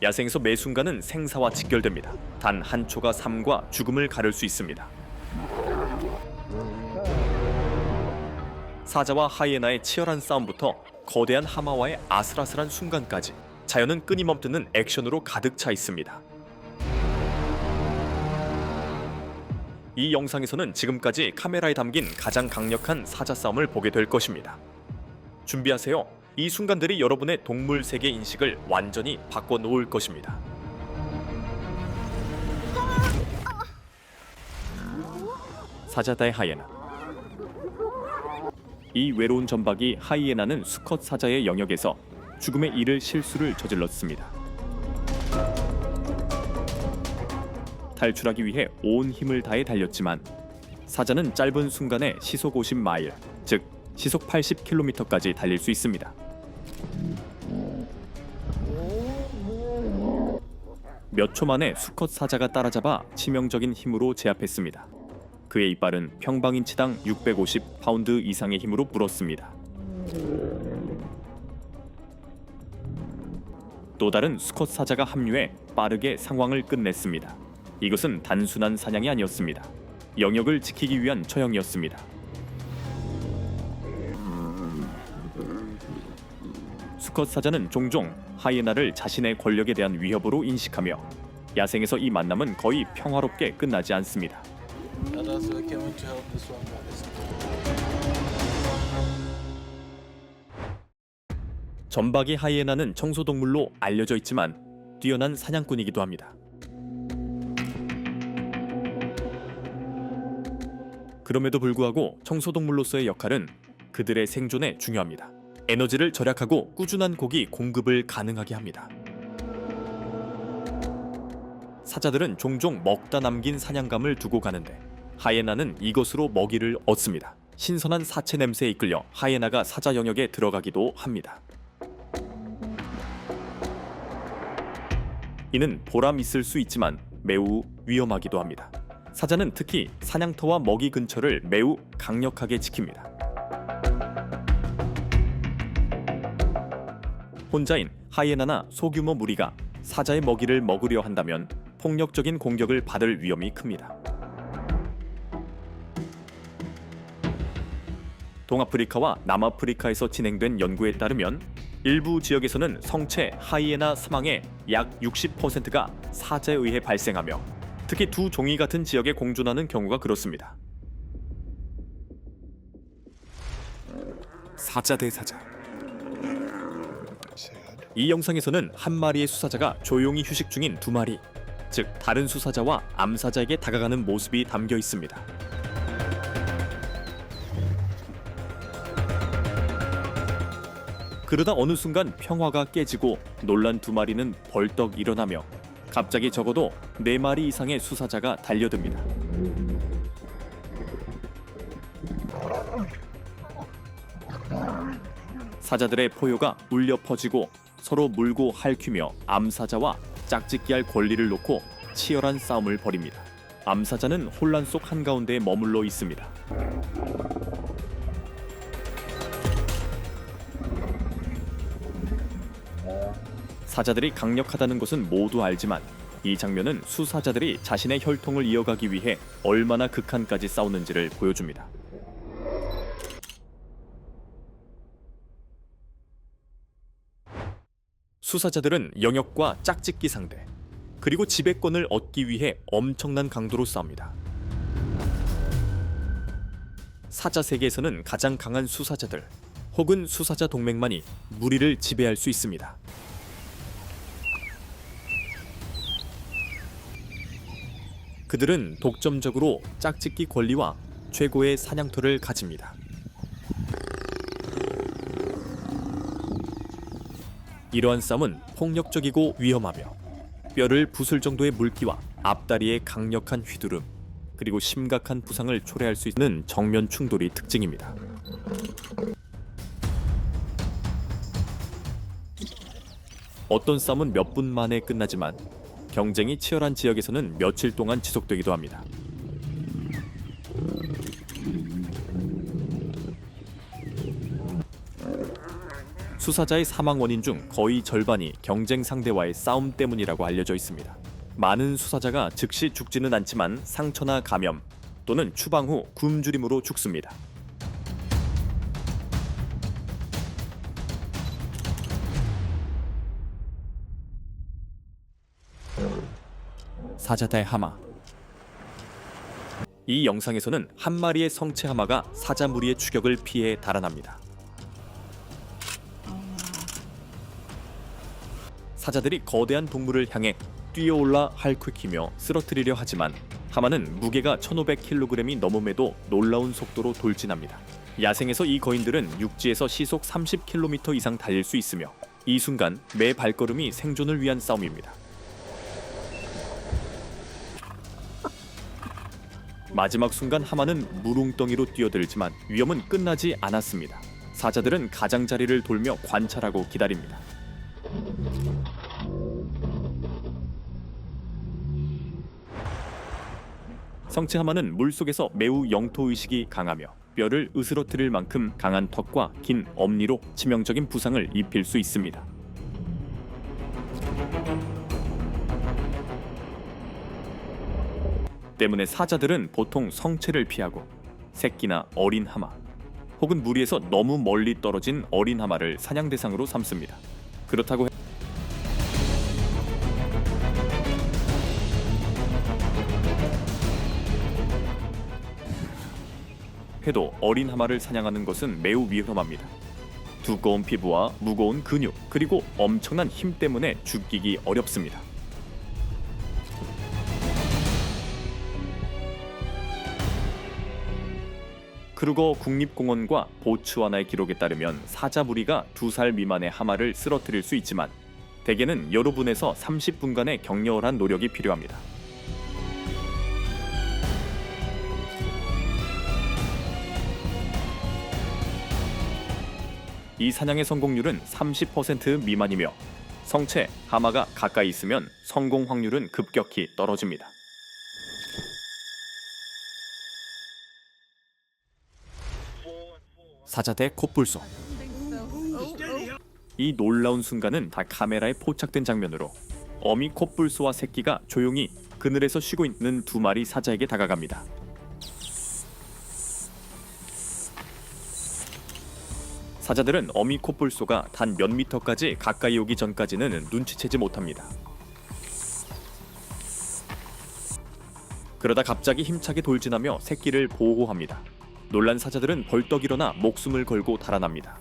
야생에서 매 순간은 생사와 직결됩니다. 단 한 초가 삶과 죽음을 가를 수 있습니다. 사자와 하이에나의 치열한 싸움부터 거대한 하마와의 아슬아슬한 순간까지 자연은 끊임없는 액션으로 가득 차 있습니다. 이 영상에서는 지금까지 카메라에 담긴 가장 강력한 사자 싸움을 보게 될 것입니다. 준비하세요. 이 순간들이 여러분의 동물 세계 인식을 완전히 바꿔놓을 것입니다. 사자 대 하이에나. 이 외로운 점박이 하이에나는 수컷 사자의 영역에서 죽음의 이를 실수를 저질렀습니다. 탈출하기 위해 온 힘을 다해 달렸지만 사자는 짧은 순간에 시속 50마일, 즉 시속 80km까지 달릴 수 있습니다. 몇 초 만에 수컷 사자가 따라잡아 치명적인 힘으로 제압했습니다. 그의 이빨은 평방인치당 650파운드 이상의 힘으로 물었습니다. 또 다른 수컷 사자가 합류해 빠르게 상황을 끝냈습니다. 이것은 단순한 사냥이 아니었습니다. 영역을 지키기 위한 처형이었습니다. 수컷 사자는 종종 하이에나를 자신의 권력에 대한 위협으로 인식하며 야생에서 이 만남은 거의 평화롭게 끝나지 않습니다. 점박이 하이에나는 청소동물로 알려져 있지만 뛰어난 사냥꾼이기도 합니다. 그럼에도 불구하고 청소동물로서의 역할은 그들의 생존에 중요합니다. 에너지를 절약하고 꾸준한 고기 공급을 가능하게 합니다. 사자들은 종종 먹다 남긴 사냥감을 두고 가는데 하이에나는 이것으로 먹이를 얻습니다. 신선한 사체 냄새에 이끌려 하이에나가 사자 영역에 들어가기도 합니다. 이는 보람 있을 수 있지만 매우 위험하기도 합니다. 사자는 특히 사냥터와 먹이 근처를 매우 강력하게 지킵니다. 혼자인 하이에나나 소규모 무리가 사자의 먹이를 먹으려 한다면 폭력적인 공격을 받을 위험이 큽니다. 동아프리카와 남아프리카에서 진행된 연구에 따르면 일부 지역에서는 성체 하이에나 사망의 약 60%가 사자에 의해 발생하며 특히 두 종이 같은 지역에 공존하는 경우가 그렇습니다. 사자 대 사자. 이 영상에서는 한 마리의 수사자가 조용히 휴식 중인 두 마리, 즉 다른 수사자와 암사자에게 다가가는 모습이 담겨 있습니다. 그러다 어느 순간 평화가 깨지고 놀란 두 마리는 벌떡 일어나며 갑자기 적어도 4마리 이상의 수사자가 달려듭니다. 사자들의 포효가 울려 퍼지고 서로 물고 핥히며 암사자와 짝짓기할 권리를 놓고 치열한 싸움을 벌입니다. 암사자는 혼란 속 한가운데에 머물러 있습니다. 사자들이 강력하다는 것은 모두 알지만 이 장면은 수사자들이 자신의 혈통을 이어가기 위해 얼마나 극한까지 싸우는지를 보여줍니다. 수사자들은 영역과 짝짓기 상대, 그리고 지배권을 얻기 위해 엄청난 강도로 싸웁니다. 사자 세계에서는 가장 강한 수사자들 혹은 수사자 동맹만이 무리를 지배할 수 있습니다. 그들은 독점적으로 짝짓기 권리와 최고의 사냥터를 가집니다. 이러한 싸움은 폭력적이고 위험하며 뼈를 부술 정도의 물기와 앞다리의 강력한 휘두름, 그리고 심각한 부상을 초래할 수 있는 정면 충돌이 특징입니다. 어떤 싸움은 몇 분 만에 끝나지만 경쟁이 치열한 지역에서는 며칠 동안 지속되기도 합니다. 수사자의 사망 원인 중 거의 절반이 경쟁 상대와의 싸움 때문이라고 알려져 있습니다. 많은 수사자가 즉시 죽지는 않지만 상처나 감염 또는 추방 후 굶주림으로 죽습니다. 사자다의 하마. 이 영상에서는 한 마리의 성체 하마가 사자 무리의 추격을 피해 달아납니다. 사자들이 거대한 동물을 향해 뛰어올라 핥히며 쓰러뜨리려 하지만 하마는 무게가 1500kg이 넘음에도 놀라운 속도로 돌진합니다. 야생에서 이 거인들은 육지에서 시속 30km 이상 달릴 수 있으며 이 순간 매 발걸음이 생존을 위한 싸움입니다. 마지막 순간 하마는 물웅덩이로 뛰어들지만 위험은 끝나지 않았습니다. 사자들은 가장자리를 돌며 관찰하고 기다립니다. 성체 하마는 물속에서 매우 영토의식이 강하며 뼈를 으스러뜨릴 만큼 강한 턱과 긴 엄니로 치명적인 부상을 입힐 수 있습니다. 때문에 사자들은 보통 성체를 피하고 새끼나 어린 하마 혹은 무리에서 너무 멀리 떨어진 어린 하마를 사냥 대상으로 삼습니다. 그렇다고 해도 어린 하마를 사냥하는 것은 매우 위험합니다. 두꺼운 피부와 무거운 근육 그리고 엄청난 힘 때문에 죽이기 어렵습니다. 크루거 국립공원과 보츠와나의 기록에 따르면 사자 무리가 2살 미만의 하마를 쓰러뜨릴 수 있지만 대개는 여러 분에서 30분간의 격렬한 노력이 필요합니다. 이 사냥의 성공률은 30% 미만이며 성체, 하마가 가까이 있으면 성공 확률은 급격히 떨어집니다. 사자대 콧불소. 이 놀라운 순간은 다 카메라에 포착된 장면으로 어미 콧불소와 새끼가 조용히 그늘에서 쉬고 있는 2마리 사자에게 다가갑니다. 사자들은 어미 콧불소가 단 몇 미터까지 가까이 오기 전까지는 눈치채지 못합니다. 그러다 갑자기 힘차게 돌진하며 새끼를 보호합니다. 놀란 사자들은 벌떡 일어나 목숨을 걸고 달아납니다.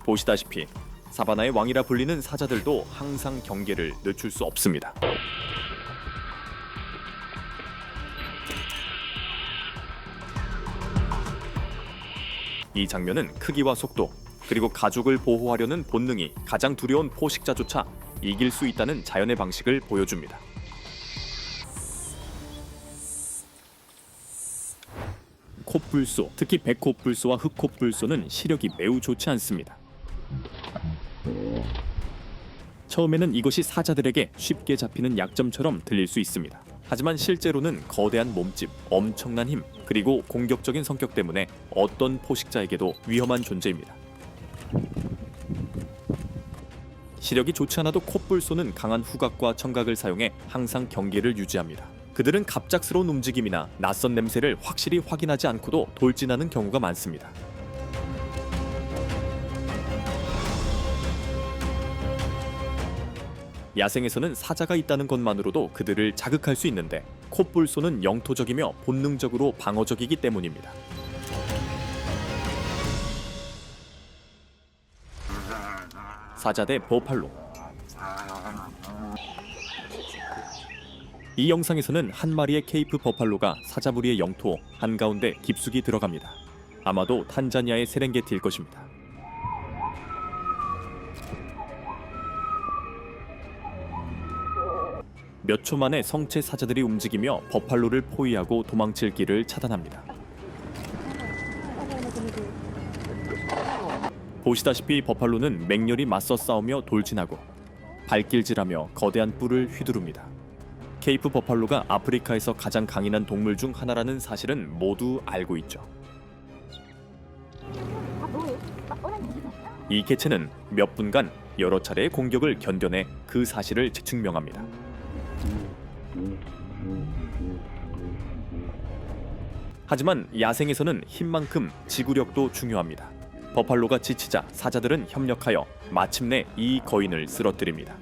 보시다시피 사바나의 왕이라 불리는 사자들도 항상 경계를 늦출 수 없습니다. 이 장면은 크기와 속도 그리고 가족을 보호하려는 본능이 가장 두려운 포식자조차 이길 수 있다는 자연의 방식을 보여줍니다. 콧불소, 특히 백콧불소와 흑콧불소는 시력이 매우 좋지 않습니다. 처음에는 이것이 사자들에게 쉽게 잡히는 약점처럼 들릴 수 있습니다. 하지만 실제로는 거대한 몸집, 엄청난 힘, 그리고 공격적인 성격 때문에 어떤 포식자에게도 위험한 존재입니다. 시력이 좋지 않아도 콧불소는 강한 후각과 청각을 사용해 항상 경계를 유지합니다. 그들은 갑작스러운 움직임이나 낯선 냄새를 확실히 확인하지 않고도 돌진하는 경우가 많습니다. 야생에서는 사자가 있다는 것만으로도 그들을 자극할 수 있는데 콧불소는 영토적이며 본능적으로 방어적이기 때문입니다. 사자 대 버팔로. 이 영상에서는 한 마리의 케이프 버팔로가 사자 무리의 영토 한가운데 깊숙이 들어갑니다. 아마도 탄자니아의 세렝게티일 것입니다. 몇 초 만에 성체 사자들이 움직이며 버팔로를 포위하고 도망칠 길을 차단합니다. 보시다시피 버팔로는 맹렬히 맞서 싸우며 돌진하고 발길질하며 거대한 뿔을 휘두릅니다. 케이프 버팔로가 아프리카에서 가장 강인한 동물 중 하나라는 사실은 모두 알고 있죠. 이 개체는 몇 분간 여러 차례의 공격을 견뎌내 그 사실을 증명합니다. 하지만 야생에서는 힘만큼 지구력도 중요합니다. 버팔로가 지치자 사자들은 협력하여 마침내 이 거인을 쓰러뜨립니다.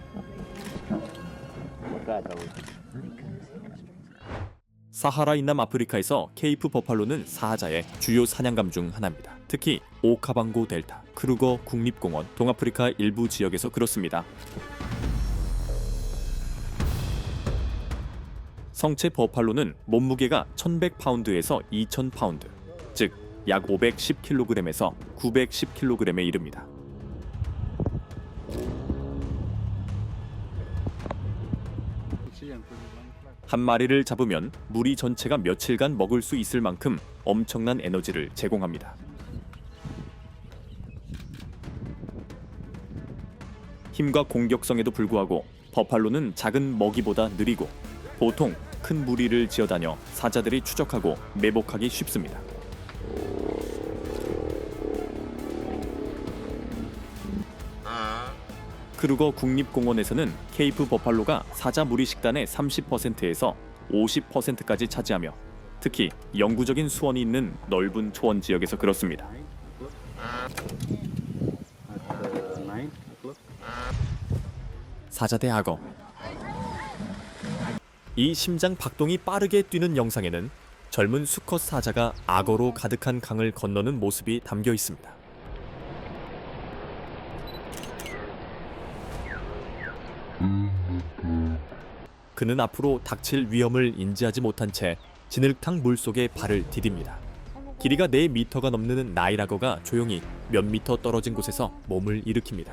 사하라 인남 아프리카에서 케이프 버팔로는 사자의 주요 사냥감 중 하나입니다. 특히 오카방고 델타, 크루거 국립공원, 동아프리카 일부 지역에서 그렇습니다. 성체 버팔로는 몸무게가 1100파운드에서 2000파운드, 즉 약 510kg에서 910kg에 이릅니다. 한 마리를 잡으면 무리 전체가 며칠간 먹을 수 있을 만큼 엄청난 에너지를 제공합니다. 힘과 공격성에도 불구하고 버팔로는 작은 먹이보다 느리고 보통 큰 무리를 지어다녀 사자들이 추적하고 매복하기 쉽습니다. 크루거 국립공원에서는 케이프 버팔로가 사자 무리 식단의 30%에서 50%까지 차지하며 특히 영구적인 수원이 있는 넓은 초원 지역에서 그렇습니다. 사자 대 악어. 이 심장 박동이 빠르게 뛰는 영상에는 젊은 수컷 사자가 악어로 가득한 강을 건너는 모습이 담겨 있습니다. 그는 앞으로 닥칠 위험을 인지하지 못한 채 진흙탕 물속에 발을 디딥니다. 길이가 4m가 넘는 나일악어가 조용히 몇 미터 떨어진 곳에서 몸을 일으킵니다.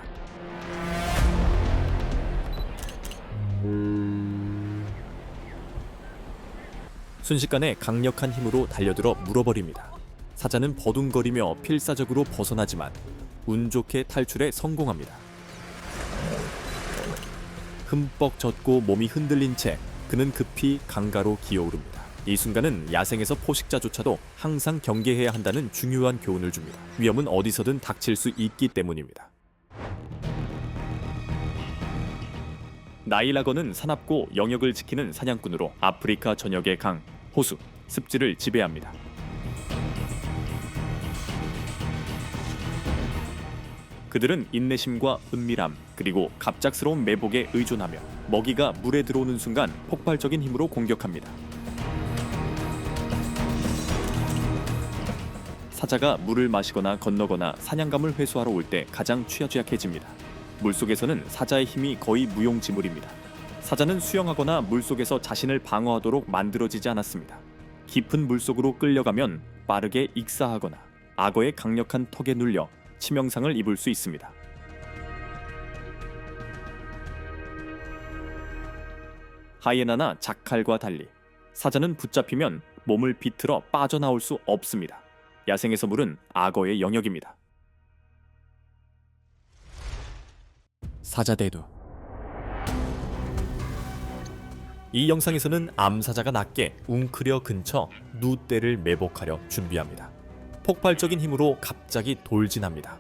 순식간에 강력한 힘으로 달려들어 물어버립니다. 사자는 버둥거리며 필사적으로 벗어나지만 운 좋게 탈출에 성공합니다. 흠뻑 젖고 몸이 흔들린 채 그는 급히 강가로 기어오릅니다. 이 순간은 야생에서 포식자조차도 항상 경계해야 한다는 중요한 교훈을 줍니다. 위험은 어디서든 닥칠 수 있기 때문입니다. 나일악어는 사납고 영역을 지키는 사냥꾼으로 아프리카 전역의 강, 호수, 습지를 지배합니다. 그들은 인내심과 은밀함, 그리고 갑작스러운 매복에 의존하며 먹이가 물에 들어오는 순간 폭발적인 힘으로 공격합니다. 사자가 물을 마시거나 건너거나 사냥감을 회수하러 올 때 가장 취약해집니다. 물속에서는 사자의 힘이 거의 무용지물입니다. 사자는 수영하거나 물속에서 자신을 방어하도록 만들어지지 않았습니다. 깊은 물속으로 끌려가면 빠르게 익사하거나 악어의 강력한 턱에 눌려 치명상을 입을 수 있습니다. 하이에나나 자칼과 달리 사자는 붙잡히면 몸을 비틀어 빠져나올 수 없습니다. 야생에서 물은 악어의 영역입니다. 사자대두. 이 영상에서는 암사자가 낮게 웅크려 근처 누떼를 매복하려 준비합니다. 폭발적인 힘으로 갑자기 돌진합니다.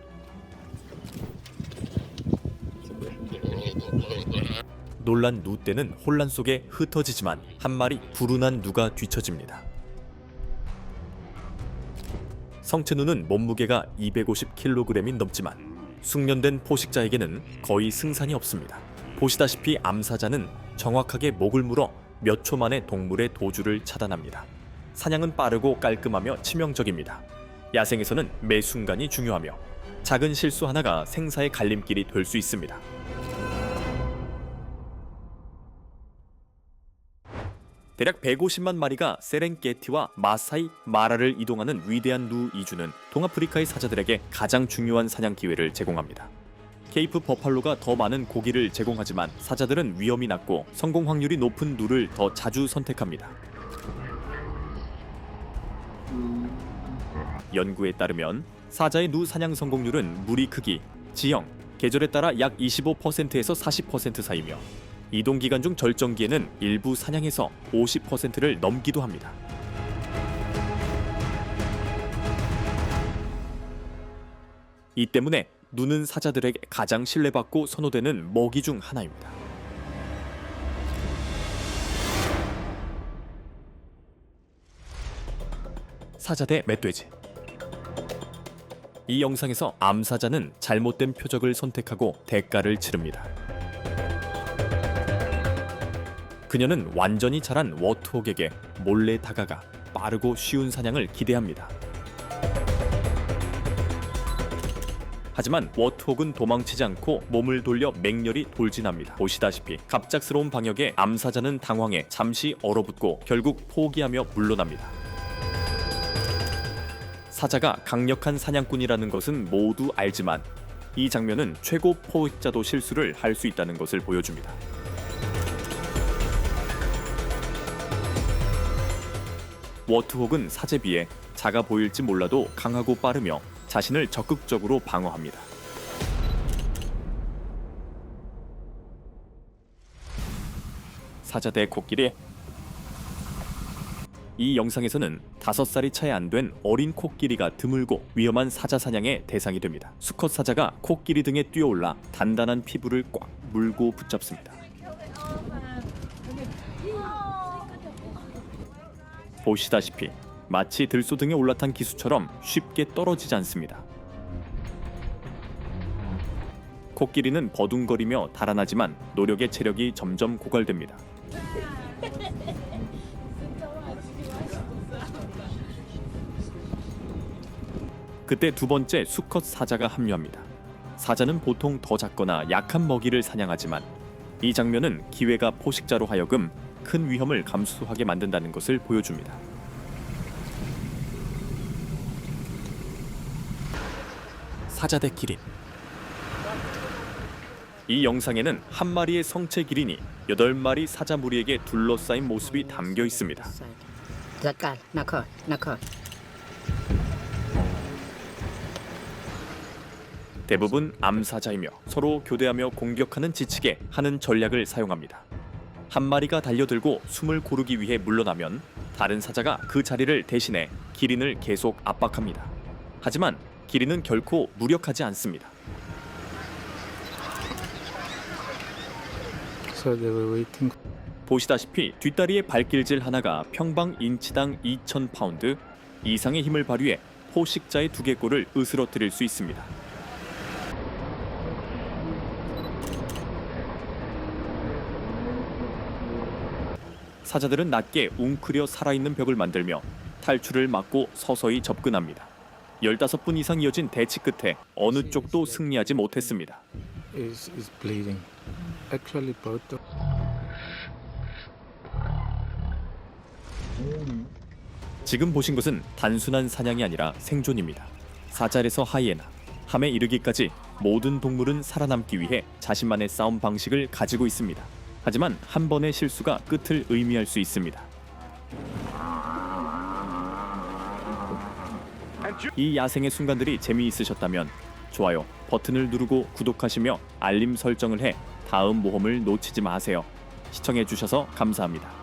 놀란 누떼는 혼란 속에 흩어지지만 한 마리 불운한 누가 뒤처집니다. 성체 누는 몸무게가 250kg이 넘지만 숙련된 포식자에게는 거의 승산이 없습니다. 보시다시피 암사자는 정확하게 목을 물어 몇 초 만에 동물의 도주를 차단합니다. 사냥은 빠르고 깔끔하며 치명적입니다. 야생에서는 매 순간이 중요하며 작은 실수 하나가 생사의 갈림길이 될 수 있습니다. 대략 150만 마리가 세렝게티와 마사이 마라를 이동하는 위대한 누 이주는 동아프리카의 사자들에게 가장 중요한 사냥 기회를 제공합니다. 케이프 버팔로가 더 많은 고기를 제공하지만 사자들은 위험이 낮고 성공 확률이 높은 누를 더 자주 선택합니다. 연구에 따르면 사자의 누 사냥 성공률은 무리 크기, 지형, 계절에 따라 약 25%에서 40% 사이며 이동 기간 중 절정기에는 일부 사냥에서 50%를 넘기도 합니다. 이 때문에 눈은 사자들에게 가장 신뢰받고 선호되는 먹이 중 하나입니다. 사자 대 멧돼지. 이 영상에서 암사자는 잘못된 표적을 선택하고 대가를 치릅니다. 그녀는 완전히 자란 워트호그에게 몰래 다가가 빠르고 쉬운 사냥을 기대합니다. 하지만 워트호그는 도망치지 않고 몸을 돌려 맹렬히 돌진합니다. 보시다시피 갑작스러운 방역에 암사자는 당황해 잠시 얼어붙고 결국 포기하며 물러납니다. 사자가 강력한 사냥꾼이라는 것은 모두 알지만 이 장면은 최고 포획자도 실수를 할 수 있다는 것을 보여줍니다. 워트호그는 사제에 비해 작아 보일지 몰라도 강하고 빠르며 자신을 적극적으로 방어합니다. 사자 대 코끼리. 이 영상에서는 5살이 차이 안 된 어린 코끼리가 드물고 위험한 사자 사냥의 대상이 됩니다. 수컷 사자가 코끼리 등에 뛰어올라 단단한 피부를 꽉 물고 붙잡습니다. 보시다시피 마치 들소등에 올라탄 기수처럼 쉽게 떨어지지 않습니다. 코끼리는 버둥거리며 달아나지만 노력의 체력이 점점 고갈됩니다. 그때 두 번째 수컷 사자가 합류합니다. 사자는 보통 더 작거나 약한 먹이를 사냥하지만 이 장면은 기회가 포식자로 하여금 큰 위험을 감수하게 만든다는 것을 보여줍니다. 사자 대 기린. 이 영상에는 한 마리의 성체 기린이 8마리 사자 무리에게 둘러싸인 모습이 담겨 있습니다. 대부분 암사자이며 서로 교대하며 공격하는 지치게 하는 전략을 사용합니다. 한 마리가 달려들고 숨을 고르기 위해 물러나면 다른 사자가 그 자리를 대신해 기린을 계속 압박합니다. 하지만 기린은 결코 무력하지 않습니다. 보시다시피 뒷다리의 발길질 하나가 평방 인치당 2,000파운드 이상의 힘을 발휘해 포식자의 두개골을 으스러뜨릴 수 있습니다. 사자들은 낮게 웅크려 살아있는 벽을 만들며 탈출을 막고 서서히 접근합니다. 15분 이상 이어진 대치 끝에 어느 쪽도 승리하지 못했습니다. 지금 보신 것은 단순한 사냥이 아니라 생존입니다. 사자에서 하이에나, 함에 이르기까지 모든 동물은 살아남기 위해 자신만의 싸움 방식을 가지고 있습니다. 하지만 한 번의 실수가 끝을 의미할 수 있습니다. 이 야생의 순간들이 재미있으셨다면 좋아요 버튼을 누르고 구독하시며 알림 설정을 해 다음 모험을 놓치지 마세요. 시청해주셔서 감사합니다.